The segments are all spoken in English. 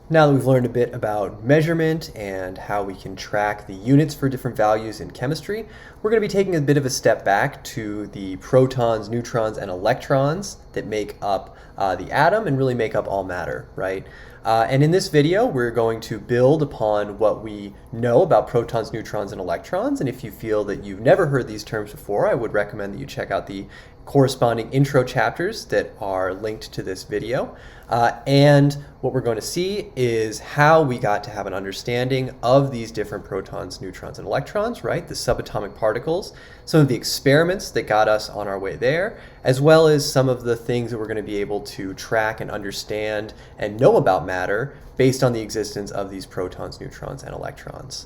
Now that we've learned a bit about measurement and how we can track the units for different values in chemistry, we're going to be taking a bit of a step back to the protons, neutrons, and electrons that make up the atom and really make up all matter, right? And in this video, we're going to build upon what we know about protons, neutrons, and electrons. And if you feel that you've never heard these terms before, I would recommend that you check out the corresponding intro chapters that are linked to this video. And what we're going to see is how we got to have an understanding of these different protons, neutrons, and electrons, right? The subatomic particles, some of the experiments that got us on our way there, as well as some of the things that we're going to be able to track and understand and know about matter based on the existence of these protons, neutrons, and electrons.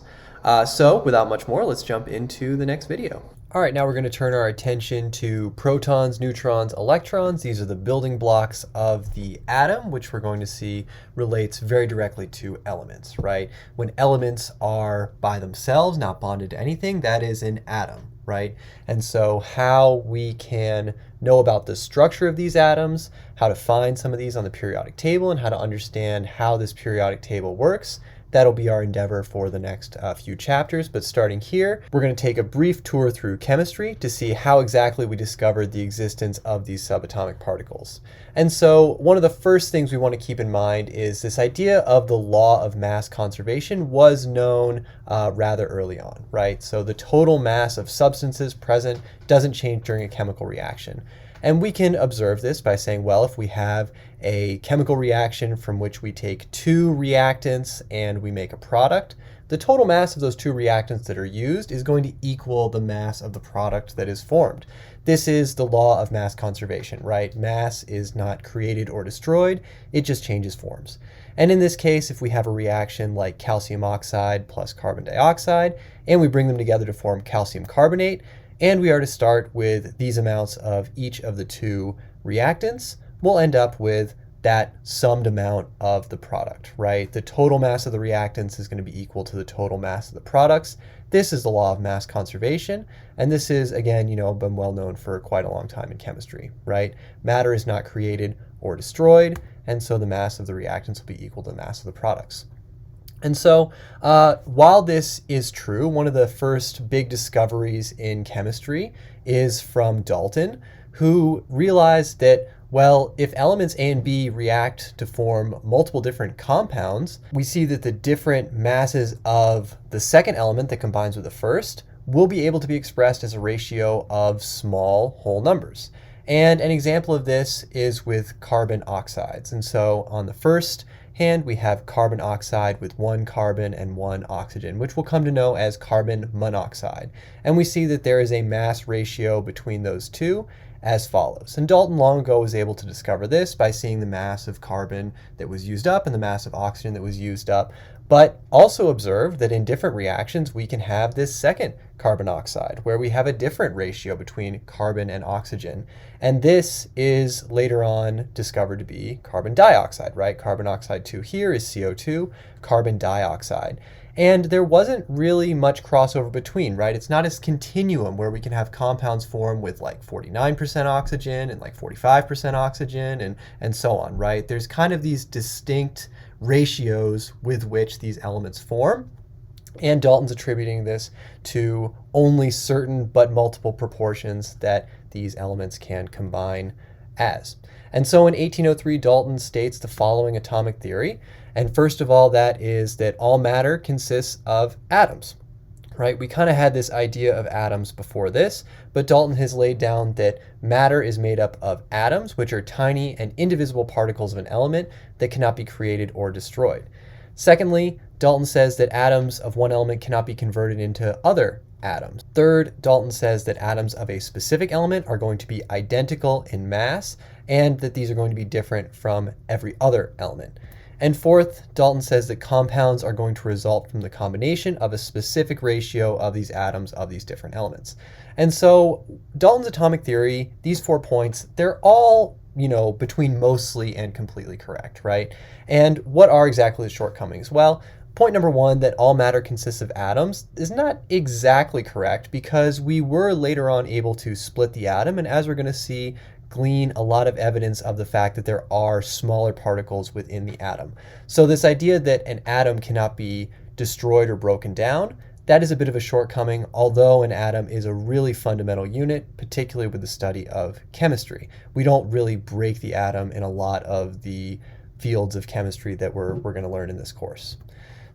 So without much more, let's jump into the next video. All right, now we're going to turn our attention to protons, neutrons, electrons. These are the building blocks of the atom, which we're going to see relates very directly to elements, right? When elements are by themselves, not bonded to anything, that is an atom, right? And so how we can know about the structure of these atoms, how to find some of these on the periodic table, and how to understand how this periodic table works, that'll be our endeavor for the next few chapters. But starting here, we're going to take a brief tour through chemistry to see how exactly we discovered the existence of these subatomic particles. And so one of the first things we want to keep in mind is this idea of the law of mass conservation was known rather early on, right? So the total mass of substances present doesn't change during a chemical reaction. And we can observe this by saying, well, if we have a chemical reaction from which we take two reactants and we make a product, the total mass of those two reactants that are used is going to equal the mass of the product that is formed. This is the law of mass conservation, right? Mass is not created or destroyed, it just changes forms. And in this case, if we have a reaction like calcium oxide plus carbon dioxide, and we bring them together to form calcium carbonate, and we are to start with these amounts of each of the two reactants, we'll end up with that summed amount of the product, right? The total mass of the reactants is going to be equal to the total mass of the products. This is the law of mass conservation, and this is, again, been well known for quite a long time in chemistry, right? Matter is not created or destroyed, and so the mass of the reactants will be equal to the mass of the products. And so while this is true, one of the first big discoveries in chemistry is from Dalton, who realized that, well, if elements A and B react to form multiple different compounds, we see that the different masses of the second element that combines with the first will be able to be expressed as a ratio of small whole numbers. And an example of this is with carbon oxides. And so on the first hand, we have carbon oxide with one carbon and one oxygen, which we'll come to know as carbon monoxide. And we see that there is a mass ratio between those two as follows. And Dalton long ago was able to discover this by seeing the mass of carbon that was used up and the mass of oxygen that was used up, but also observed that in different reactions we can have this second carbon oxide where we have a different ratio between carbon and oxygen. And this is later on discovered to be carbon dioxide, right? Carbon oxide 2 here is CO2, carbon dioxide. And there wasn't really much crossover between, right? It's not as continuum where we can have compounds form with like 49% oxygen and like 45% oxygen and so on, right? There's kind of these distinct ratios with which these elements form. And Dalton's attributing this to only certain but multiple proportions that these elements can combine as. And so in 1803, Dalton states the following atomic theory. And first of all, that is that all matter consists of atoms, right? We kind of had this idea of atoms before this, but Dalton has laid down that matter is made up of atoms, which are tiny and indivisible particles of an element that cannot be created or destroyed. Secondly, Dalton says that atoms of one element cannot be converted into other atoms. Third, Dalton says that atoms of a specific element are going to be identical in mass and that these are going to be different from every other element. And fourth, Dalton says that compounds are going to result from the combination of a specific ratio of these atoms of these different elements. And so Dalton's atomic theory, these 4 points, they're all, between mostly and completely correct, right? And what are exactly the shortcomings? Well, point number one, that all matter consists of atoms, is not exactly correct because we were later on able to split the atom, and as we're going to see, glean a lot of evidence of the fact that there are smaller particles within the atom. So this idea that an atom cannot be destroyed or broken down, that is a bit of a shortcoming, although an atom is a really fundamental unit, particularly with the study of chemistry. We don't really break the atom in a lot of the fields of chemistry that we're going to learn in this course.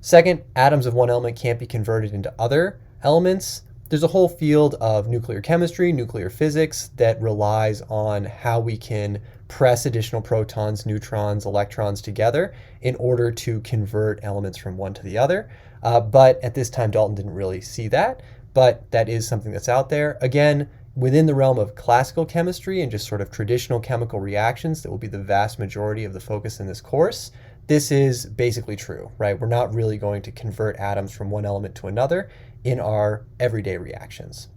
Second, atoms of one element can't be converted into other elements. There's a whole field of nuclear chemistry, nuclear physics that relies on how we can press additional protons, neutrons, electrons together in order to convert elements from one to the other. But at this time, Dalton didn't really see that, but that is something that's out there. Again, within the realm of classical chemistry and just sort of traditional chemical reactions that will be the vast majority of the focus in this course, this is basically true, right? We're not really going to convert atoms from one element to another in our everyday reactions.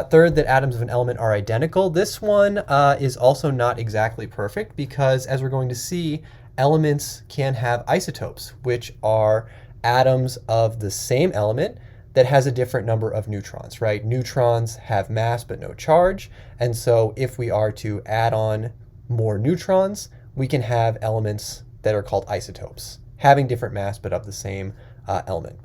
Third, that atoms of an element are identical. This one is also not exactly perfect because, as we're going to see, elements can have isotopes, which are atoms of the same element that has a different number of neutrons, right? Neutrons have mass but no charge, and so if we are to add on more neutrons, we can have elements that are called isotopes, having different mass but of the same element.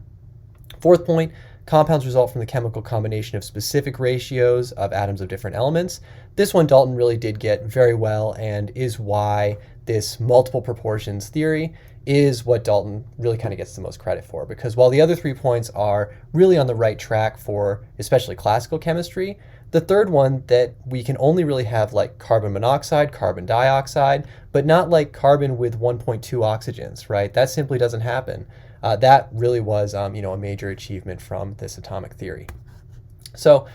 Fourth point, compounds result from the chemical combination of specific ratios of atoms of different elements. This one Dalton really did get very well and is why this multiple proportions theory is what Dalton really kind of gets the most credit for, because while the other 3 points are really on the right track for especially classical chemistry, the third one that we can only really have like carbon monoxide, carbon dioxide, but not like carbon with 1.2 oxygens, right? That simply doesn't happen. That really was a major achievement from this atomic theory. So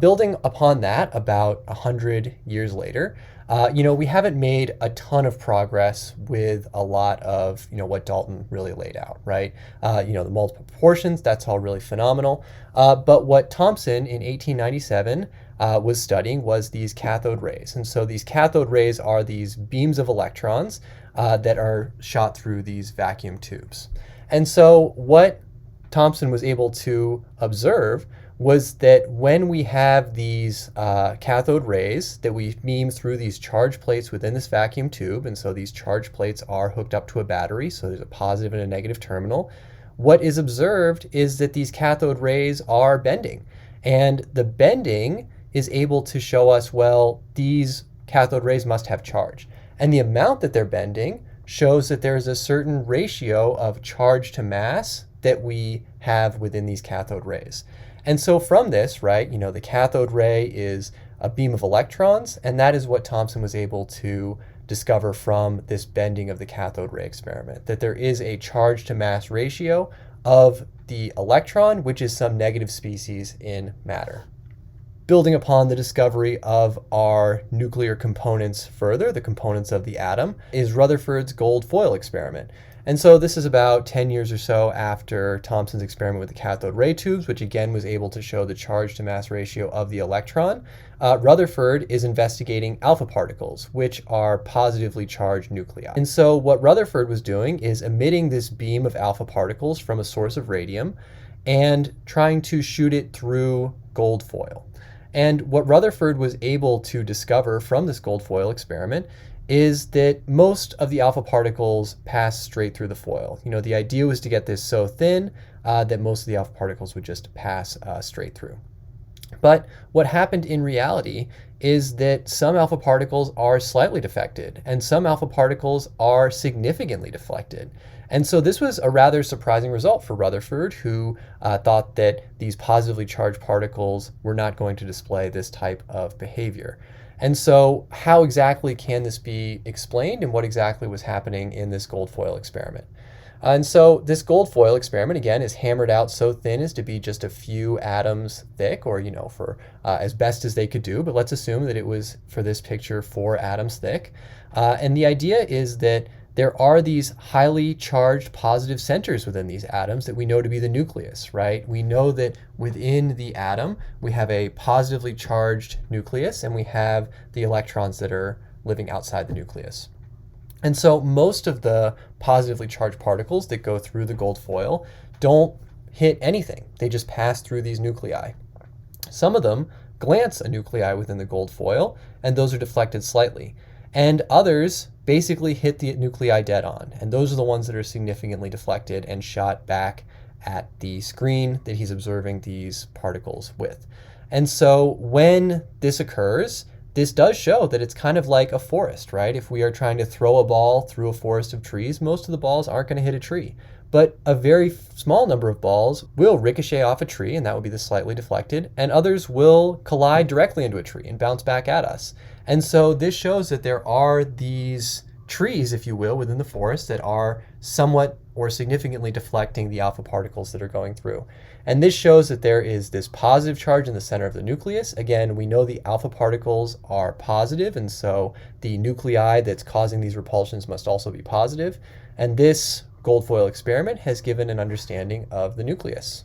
building upon that about 100 years later, we haven't made a ton of progress with a lot of what Dalton really laid out, right? The multiple proportions, that's all really phenomenal. But what Thomson in 1897 was studying was these cathode rays. And so these cathode rays are these beams of electrons that are shot through these vacuum tubes. And so what Thomson was able to observe was that when we have these cathode rays that we beam through these charge plates within this vacuum tube, and so these charge plates are hooked up to a battery, so there's a positive and a negative terminal, what is observed is that these cathode rays are bending. And the bending is able to show us, well, these cathode rays must have charge. And the amount that they're bending shows that there's a certain ratio of charge to mass that we have within these cathode rays. And so from this, right, the cathode ray is a beam of electrons, and that is what Thomson was able to discover from this bending of the cathode ray experiment, that there is a charge to mass ratio of the electron, which is some negative species in matter. Building upon the discovery of our nuclear components further, the components of the atom, is Rutherford's gold foil experiment. And so this is about 10 years or so after Thomson's experiment with the cathode ray tubes, which again was able to show the charge to mass ratio of the electron. Rutherford is investigating alpha particles, which are positively charged nuclei. And so what Rutherford was doing is emitting this beam of alpha particles from a source of radium and trying to shoot it through gold foil. And what Rutherford was able to discover from this gold foil experiment is that most of the alpha particles pass straight through the foil. The idea was to get this so thin that most of the alpha particles would just pass straight through. But what happened in reality is that some alpha particles are slightly deflected and some alpha particles are significantly deflected. And so this was a rather surprising result for Rutherford, who thought that these positively charged particles were not going to display this type of behavior. And so how exactly can this be explained, and what exactly was happening in this gold foil experiment? And so this gold foil experiment, again, is hammered out so thin as to be just a few atoms thick, or, for as best as they could do. But let's assume that it was, for this picture, 4 atoms thick. And the idea is that there are these highly charged positive centers within these atoms that we know to be the nucleus, right? We know that within the atom, we have a positively charged nucleus, and we have the electrons that are living outside the nucleus. And so most of the positively charged particles that go through the gold foil don't hit anything. They just pass through these nuclei. Some of them glance a nuclei within the gold foil, and those are deflected slightly. And others basically hit the nuclei dead on, and those are the ones that are significantly deflected and shot back at the screen that he's observing these particles with. And so when this occurs, this does show that it's kind of like a forest, right? If we are trying to throw a ball through a forest of trees, most of the balls aren't going to hit a tree. But a very small number of balls will ricochet off a tree, and that would be the slightly deflected, and others will collide directly into a tree and bounce back at us. And so this shows that there are these trees, if you will, within the forest that are somewhat or significantly deflecting the alpha particles that are going through. And this shows that there is this positive charge in the center of the nucleus. Again, we know the alpha particles are positive, and so the nuclei that's causing these repulsions must also be positive. And this gold foil experiment has given an understanding of the nucleus.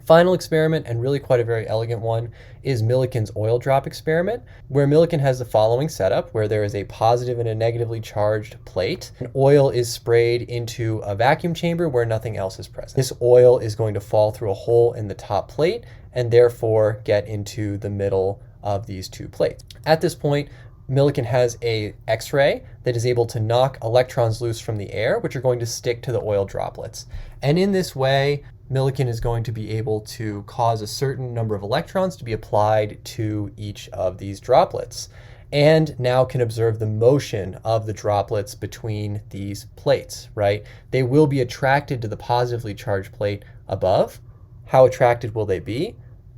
Final experiment, and really quite a very elegant one, is Millikan's oil drop experiment, where Millikan has the following setup, where there is a positive and a negatively charged plate. And oil is sprayed into a vacuum chamber where nothing else is present. This oil is going to fall through a hole in the top plate and therefore get into the middle of these two plates. At this point, Millikan has a X-ray that is able to knock electrons loose from the air, which are going to stick to the oil droplets. And in this way, Millikan is going to be able to cause a certain number of electrons to be applied to each of these droplets, and now can observe the motion of the droplets between these plates, right? They will be attracted to the positively charged plate above. How attracted will they be?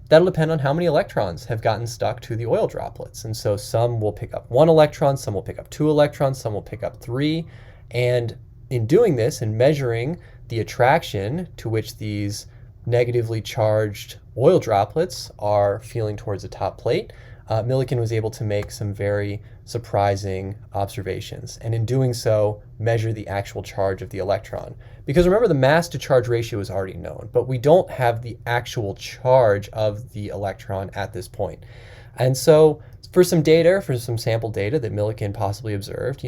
That'll depend on how many electrons have gotten stuck to the oil droplets. And so some will pick up 1 electron, some will pick up 2 electrons, some will pick up 3. And in doing this and measuring the attraction to which these negatively charged oil droplets are feeling towards the top plate, Millikan was able to make some very surprising observations, and in doing so, measure the actual charge of the electron. Because remember, the mass to charge ratio is already known, but we don't have the actual charge of the electron at this point. And so for some data, for some sample data that Millikan possibly observed,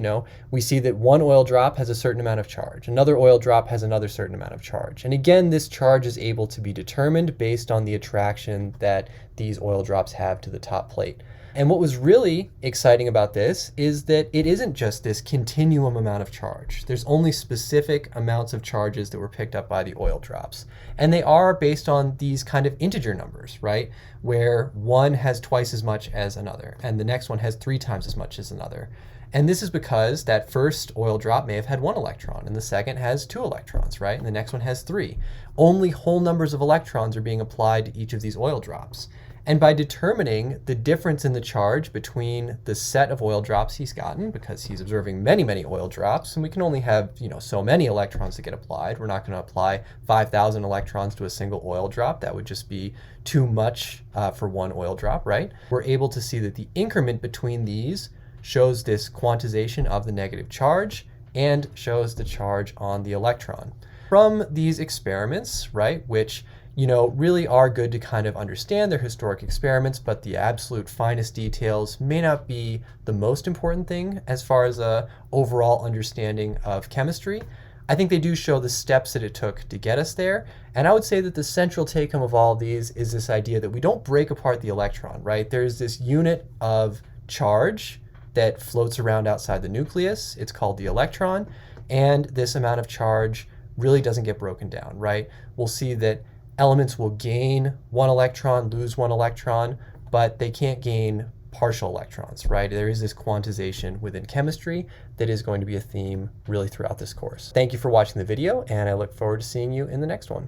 we see that one oil drop has a certain amount of charge. Another oil drop has another certain amount of charge. And again, this charge is able to be determined based on the attraction that these oil drops have to the top plate. And what was really exciting about this is that it isn't just this continuum amount of charge. There's only specific amounts of charges that were picked up by the oil drops. And they are based on these kind of integer numbers, right? Where one has twice as much as another, and the next one has 3 times as much as another. And this is because that first oil drop may have had 1 electron, and the second has 2 electrons, right? And the next one has 3. Only whole numbers of electrons are being applied to each of these oil drops. And by determining the difference in the charge between the set of oil drops he's gotten, because he's observing many, many oil drops, and we can only have, so many electrons to get applied. We're not going to apply 5,000 electrons to a single oil drop. That would just be too much for one oil drop, right? We're able to see that the increment between these shows this quantization of the negative charge and shows the charge on the electron. From these experiments, right, which really are good to kind of understand their historic experiments, but the absolute finest details may not be the most important thing as far as a overall understanding of chemistry. I think they do show the steps that it took to get us there. And I would say that the central take-home of all of these is this idea that we don't break apart the electron, right? There's this unit of charge that floats around outside the nucleus. It's called the electron. And this amount of charge really doesn't get broken down, right? We'll see that elements will gain 1 electron, lose 1 electron, but they can't gain partial electrons, right? There is this quantization within chemistry that is going to be a theme really throughout this course. Thank you for watching the video, and I look forward to seeing you in the next one.